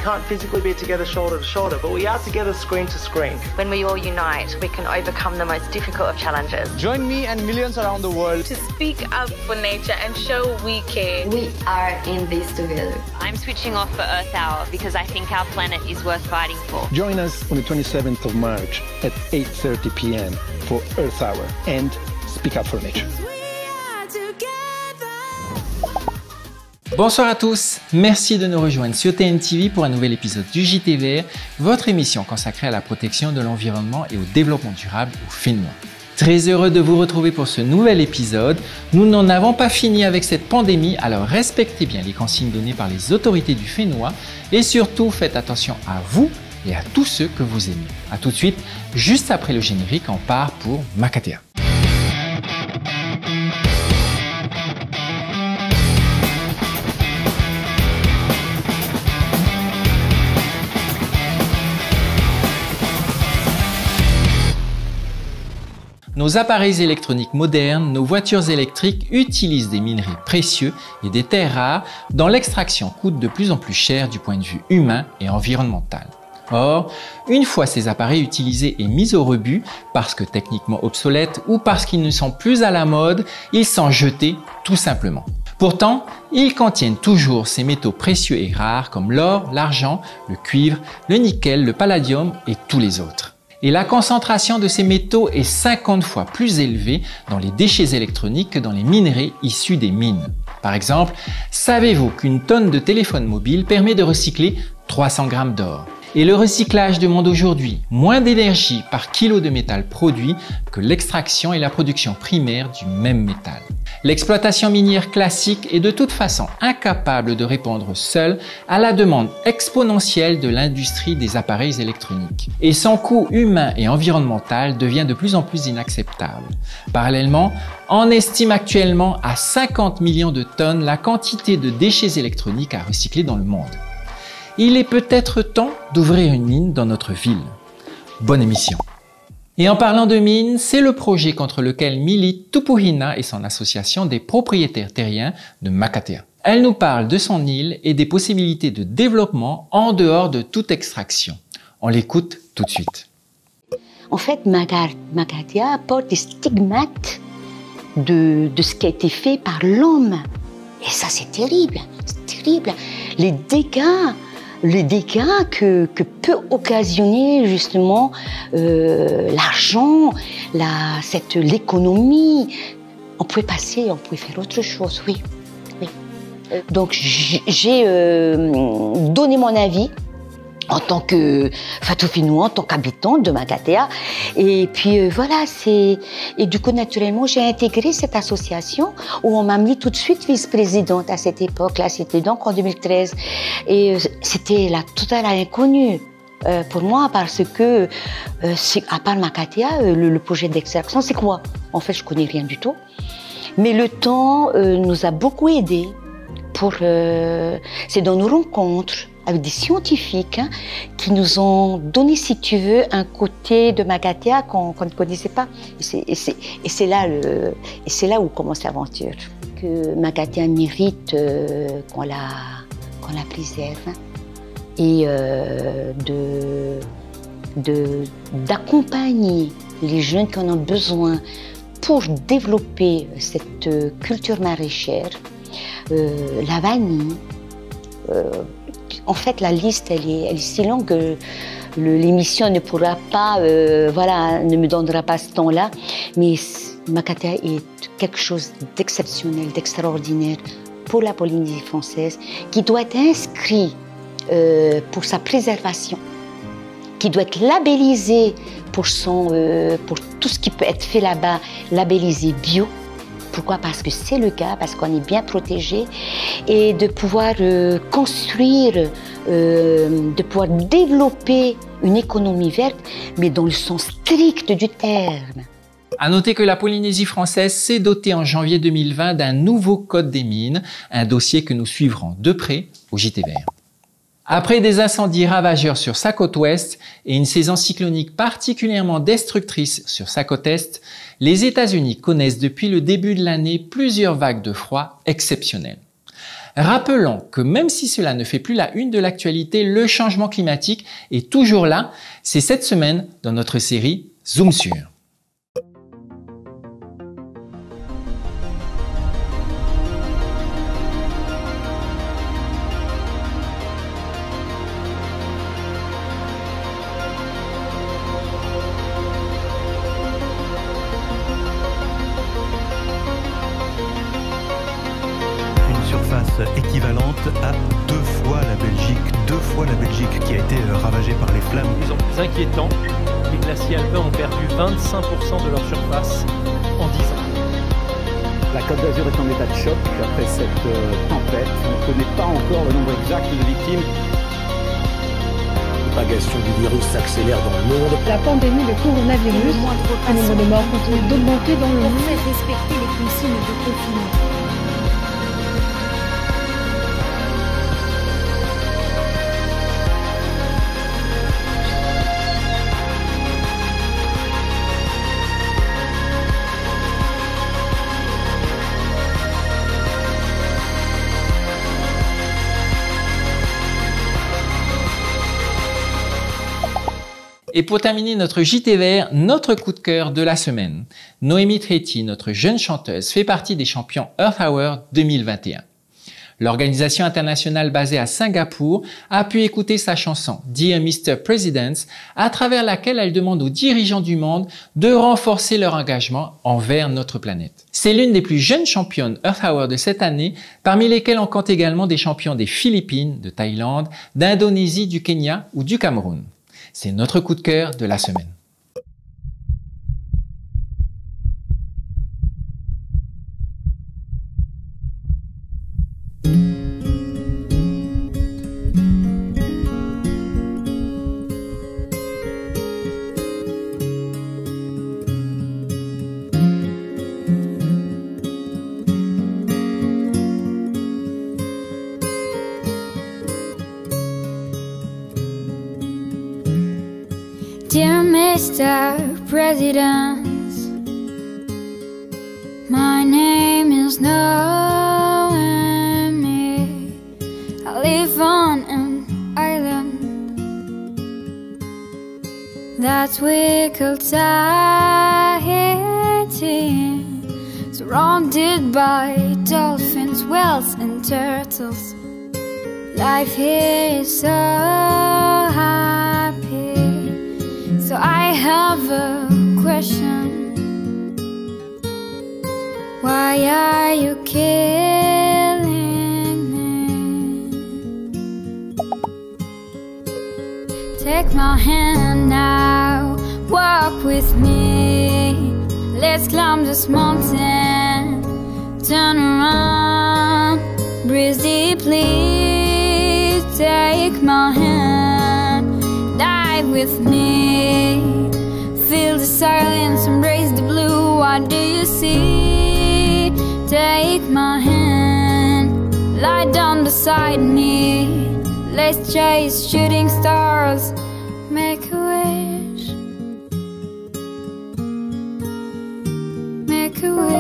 can't physically be together shoulder to shoulder, but we are together screen to screen. When we all unite, we can overcome the most difficult of challenges. Join me and millions around the world to speak up for nature and show we care. We are in this together. I'm switching off for Earth Hour because I think our planet is worth fighting for. Join us on the 27th of March at 8:30 p.m. for Earth Hour and Speak Up for Nature. Bonsoir à tous, merci de nous rejoindre sur TNTV pour un nouvel épisode du JT Vert, votre émission consacrée à la protection de l'environnement et au développement durable au Fénois. Très heureux de vous retrouver pour ce nouvel épisode. Nous n'en avons pas fini avec cette pandémie, alors respectez bien les consignes données par les autorités du Fénois et surtout faites attention à vous et à tous ceux que vous aimez. A tout de suite, juste après le générique, on part pour Makatea. Nos appareils électroniques modernes, nos voitures électriques utilisent des minerais précieux et des terres rares dont l'extraction coûte de plus en plus cher du point de vue humain et environnemental. Or, une fois ces appareils utilisés et mis au rebut, parce que techniquement obsolètes ou parce qu'ils ne sont plus à la mode, ils sont jetés tout simplement. Pourtant, ils contiennent toujours ces métaux précieux et rares comme l'or, l'argent, le cuivre, le nickel, le palladium et tous les autres. Et la concentration de ces métaux est 50 fois plus élevée dans les déchets électroniques que dans les minerais issus des mines. Par exemple, savez-vous qu'une tonne de téléphone mobile permet de recycler 300 grammes d'or? Et le recyclage demande aujourd'hui moins d'énergie par kilo de métal produit que l'extraction et la production primaire du même métal. L'exploitation minière classique est de toute façon incapable de répondre seule à la demande exponentielle de l'industrie des appareils électroniques. Et son coût humain et environnemental devient de plus en plus inacceptable. Parallèlement, on estime actuellement à 50 millions de tonnes la quantité de déchets électroniques à recycler dans le monde. Il est peut-être temps d'ouvrir une mine dans notre ville. Bonne émission. Et en parlant de mines, c'est le projet contre lequel milite Tupuhina et son association des propriétaires terriens de Makatea. Elle nous parle de son île et des possibilités de développement en dehors de toute extraction. On l'écoute tout de suite. En fait, Makatea porte des stigmates de ce qui a été fait par l'homme. Et ça, c'est terrible. C'est terrible. Les dégâts que peut occasionner justement l'argent, l'économie. On pouvait faire autre chose, oui. Donc j'ai donné mon avis en tant que Fatou Fénois, en tant qu'habitante de Makatea. Et puis voilà, et du coup, naturellement, j'ai intégré cette association où on m'a mis tout de suite vice-présidente à cette époque-là. C'était donc en 2013. Et c'était la totale inconnue pour moi parce que, à part Makatea, le projet d'extraction, c'est quoi? En fait, je connais rien du tout. Mais le temps nous a beaucoup aidés. C'est dans nos rencontres avec des scientifiques qui nous ont donné, si tu veux, un côté de Makatea qu'on ne connaissait pas. Et c'est là où commence l'aventure. Que Makatea mérite qu'on la préserve et d'accompagner les jeunes qui en ont besoin pour développer cette culture maraîchère, la vanille. En fait, la liste, elle est si longue que l'émission ne pourra pas, ne me donnera pas ce temps-là. Mais Makatea est quelque chose d'exceptionnel, d'extraordinaire pour la Polynésie française, qui doit être inscrit pour sa préservation, qui doit être labellisé pour tout ce qui peut être fait là-bas, labellisé bio. Pourquoi? Parce que c'est le cas, parce qu'on est bien protégé, et de pouvoir construire, de pouvoir développer une économie verte, mais dans le sens strict du terme. À noter que la Polynésie française s'est dotée en janvier 2020 d'un nouveau code des mines, un dossier que nous suivrons de près au JT Vert. Après des incendies ravageurs sur sa côte ouest et une saison cyclonique particulièrement destructrice sur sa côte est, les États-Unis connaissent depuis le début de l'année plusieurs vagues de froid exceptionnelles. Rappelons que même si cela ne fait plus la une de l'actualité, le changement climatique est toujours là. C'est cette semaine dans notre série Zoom sur. Équivalente à 2 fois la Belgique qui a été ravagée par les flammes. De plus en plus inquiétant, les glaciers alpins ont perdu 25% de leur surface en 10 ans. La Côte d'Azur est en état de choc après cette tempête. On ne connaît pas encore le nombre exact de victimes. La propagation du virus s'accélère dans le monde. La pandémie de coronavirus, le nombre de morts continue d'augmenter dans le monde. Pour faire respecter les consignes de confinement. Et pour terminer notre JT Vert, notre coup de cœur de la semaine. Noémie Tréti, notre jeune chanteuse, fait partie des champions Earth Hour 2021. L'organisation internationale basée à Singapour a pu écouter sa chanson Dear Mr. President, à travers laquelle elle demande aux dirigeants du monde de renforcer leur engagement envers notre planète. C'est l'une des plus jeunes championnes Earth Hour de cette année, parmi lesquelles on compte également des champions des Philippines, de Thaïlande, d'Indonésie, du Kenya ou du Cameroun. C'est notre coup de cœur de la semaine. Dear Mr. President, my name is Noemi. I live on an island that we call Tahiti, surrounded by dolphins, whales and turtles. Life here is so happy. So I have a question. Why are you killing me? Take my hand now, walk with me. Let's climb this mountain. Turn around, breathe deeply. Take my hand, dive with me. Feel the silence, embrace the blue. What do you see? Take my hand, lie down beside me. Let's chase shooting stars, make a wish, make a wish.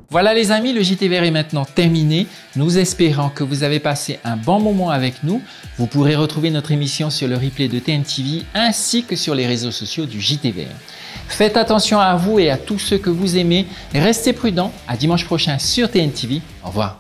Voilà les amis, le JT Vert est maintenant terminé. Nous espérons que vous avez passé un bon moment avec nous. Vous pourrez retrouver notre émission sur le replay de TNTV ainsi que sur les réseaux sociaux du JT Vert. Faites attention à vous et à tous ceux que vous aimez. Restez prudents. À dimanche prochain sur TNTV. Au revoir.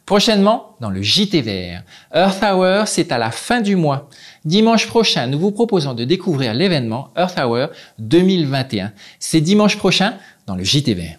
Prochainement, dans le JT Vert, Earth Hour, c'est à la fin du mois. Dimanche prochain, nous vous proposons de découvrir l'événement Earth Hour 2021. C'est dimanche prochain dans le JT Vert.